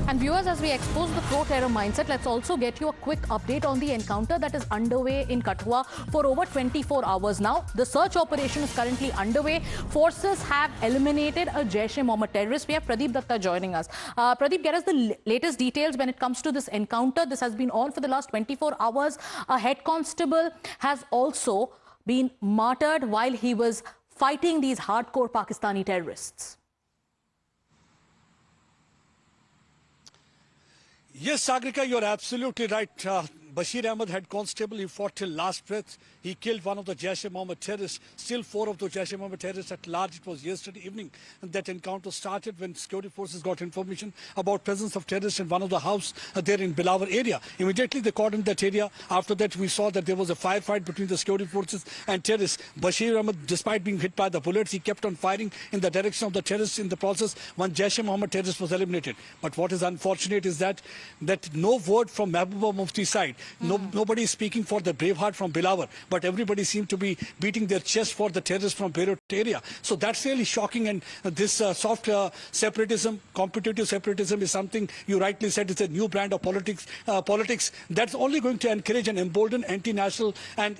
And viewers, as we expose the pro-terror mindset, let's also get you a quick update on the encounter that is underway in Kathua for over 24 hours now. The search operation is currently underway. Forces have eliminated a Jaish-e-Mohammed terrorist. We have Pradeep Datta joining us. Pradeep, get us the latest details when it comes to this encounter. This has been on for the last 24 hours. A head constable has also been martyred while he was fighting these hardcore Pakistani terrorists. Yes, Sagrika, you're absolutely right. Bashir Ahmed, head constable, he fought till last breath. He killed one of the Jaish-e-Mohammed terrorists. Still 4 of those Jaish-e-Mohammed terrorists at large. It was yesterday evening that encounter started when security forces got information about presence of terrorists in one of the houses there in Bilawar area. Immediately they cordoned that area. After that, we saw that there was a firefight between the security forces and terrorists. Bashir Ahmed, despite being hit by the bullets, he kept on firing in the direction of the terrorists. In the process, one Jaish-e-Mohammed terrorist was eliminated. But what is unfortunate is that no word from Mehbooba Mufti side. Nobody is speaking for the Braveheart from Bilawar, but everybody seemed to be beating their chest for the terrorists from Beirut area. So that's really shocking. And this soft separatism, competitive separatism is something you rightly said. It's a new brand of politics. Politics that's only going to encourage and embolden anti-national and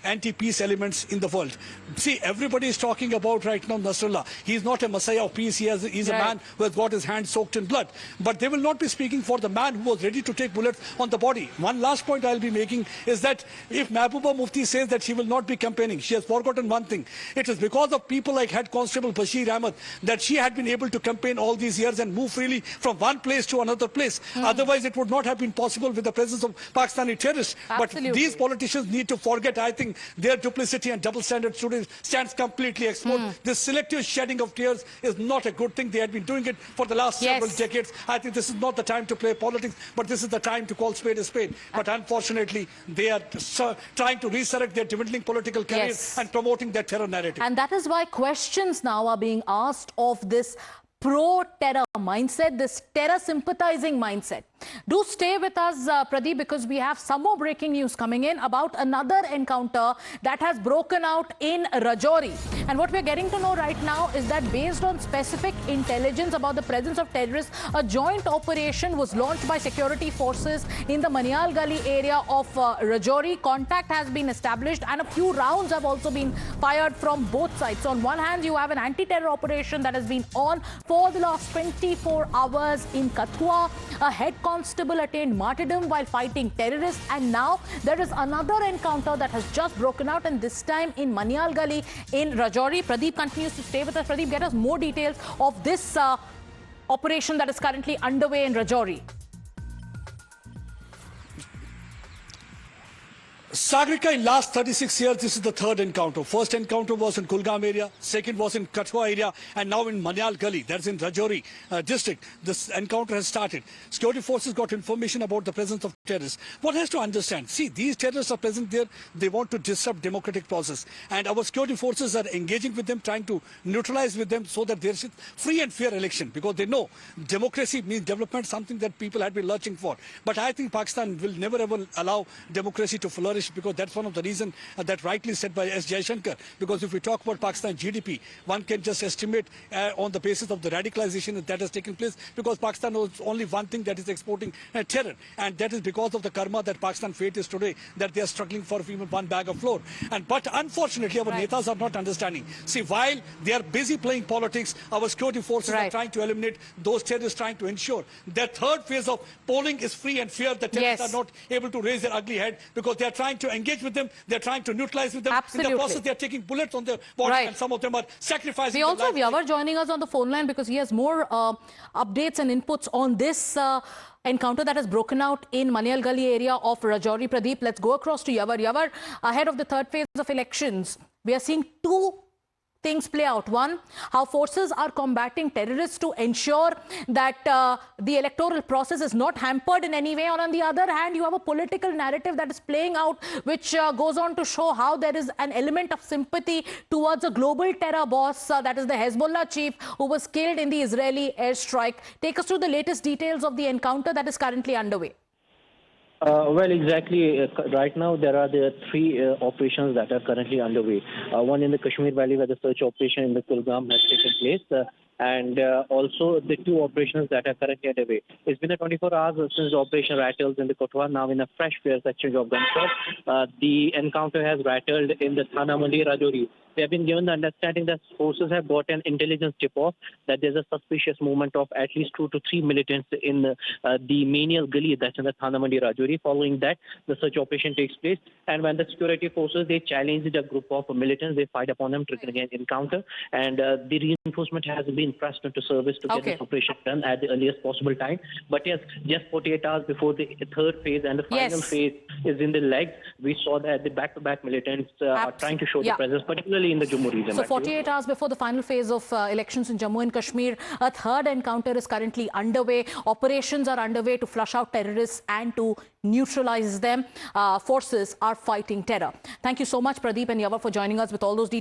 anti-peace elements in the world. See, everybody is talking about right now Nasrallah. He's not a messiah of peace. He's a man who has got his hands soaked in blood. But they will not be speaking for the man who was ready to take bullets on the body. One last point I'll be making is that if Mehbooba Mufti says that she will not be campaigning, she has forgotten one thing. It is because of people like Head Constable Bashir Ahmed that she had been able to campaign all these years and move freely from one place to another place. Otherwise, it would not have been possible with the presence of Pakistani terrorists. Absolutely. But these politicians need to forget, I think, their duplicity and double standards today stands completely exposed. This selective shedding of tears is not a good thing. They had been doing it for the last several decades. I think this is not the time to play politics, but this is the time to call spade a spade. But unfortunately, they are trying to resurrect their dwindling political careers and promoting their terror narrative. And that is why questions now are being asked of this pro-terror mindset, this terror-sympathizing mindset. Do stay with us, Pradeep, because we have some more breaking news coming in about another encounter that has broken out in Rajouri. And what we're getting to know right now is that based on specific intelligence about the presence of terrorists, a joint operation was launched by security forces in the Manial Gully area of Rajouri. Contact has been established and a few rounds have also been fired from both sides. So on one hand, you have an anti-terror operation that has been on for the last 24 hours in Kathua. A head constable attained martyrdom while fighting terrorists, and now there is another encounter that has just broken out, and this time in Manial Gully in Rajouri. Pradeep continues to stay with us. Pradeep, get us more details of this operation that is currently underway in Rajouri. Sagrika, in last 36 years, this is the third encounter. First encounter was in Kulgam area, second was in Kathua area, and now in Manial Gully, that's in Rajouri district. This encounter has started. Security forces got information about the presence of terrorists. One has to understand, see, these terrorists are present there, they want to disrupt democratic process. And our security forces are engaging with them, trying to neutralize with them so that there is free and fair election, because they know democracy means development, something that people had been lurching for. But I think Pakistan will never ever allow democracy to flourish, because that's one of the reasons that rightly said by S. Jaishankar. Because if we talk about Pakistan GDP, one can just estimate on the basis of the radicalization that has taken place, because Pakistan knows only one thing, that is exporting terror. And that is because of the karma that Pakistan fate is today, that they are struggling for even one bag of flour. But unfortunately, our netas are not understanding. See, while they are busy playing politics, our security forces are trying to eliminate those terrorists, trying to ensure that third phase of polling is free and fair. The terrorists are not able to raise their ugly head, because they are trying to engage with them, they're trying to neutralize with them. Absolutely. In the process, they're taking bullets on their body, and some of them are sacrificing. We also have Yavar joining us on the phone line because he has more updates and inputs on this encounter that has broken out in Manial Gully area of Rajouri. Pradeep, let's go across to Yavar. Yavar, ahead of the third phase of elections, we are seeing two things play out. One, how forces are combating terrorists to ensure that the electoral process is not hampered in any way. Or on the other hand, you have a political narrative that is playing out, which goes on to show how there is an element of sympathy towards a global terror boss, that is the Hezbollah chief, who was killed in the Israeli airstrike. Take us through the latest details of the encounter that is currently underway. Well, exactly. Right now, there are the three operations that are currently underway. One in the Kashmir Valley, where the search operation in the Kulgam has taken place. and also the two operations that are currently underway. It's been 24 hours since the Operation Rattles in the Kathua, now in a fresh fierce exchange of gunshots. The encounter has rattled in the Thana Mandi Rajouri. They have been given the understanding that forces have got an intelligence tip-off that there's a suspicious movement of at least 2 to 3 militants in the Menial Gully that's in the Thana Mandi Rajouri. Following that, the search operation takes place, and when the security forces, they challenged a group of militants, they fired upon them, triggering an encounter, and the reinforcement has been pressed into service to get this operation done at the earliest possible time. But yes, just 48 hours before the third phase and the final phase is in the legs, we saw that the back-to-back militants are trying to show the presence, particularly in the Jammu region. So 48 hours before the final phase of elections in Jammu and Kashmir, a third encounter is currently underway. Operations are underway to flush out terrorists and to neutralize them. Forces are fighting terror. Thank you so much, Pradeep and Yavar, for joining us with all those details.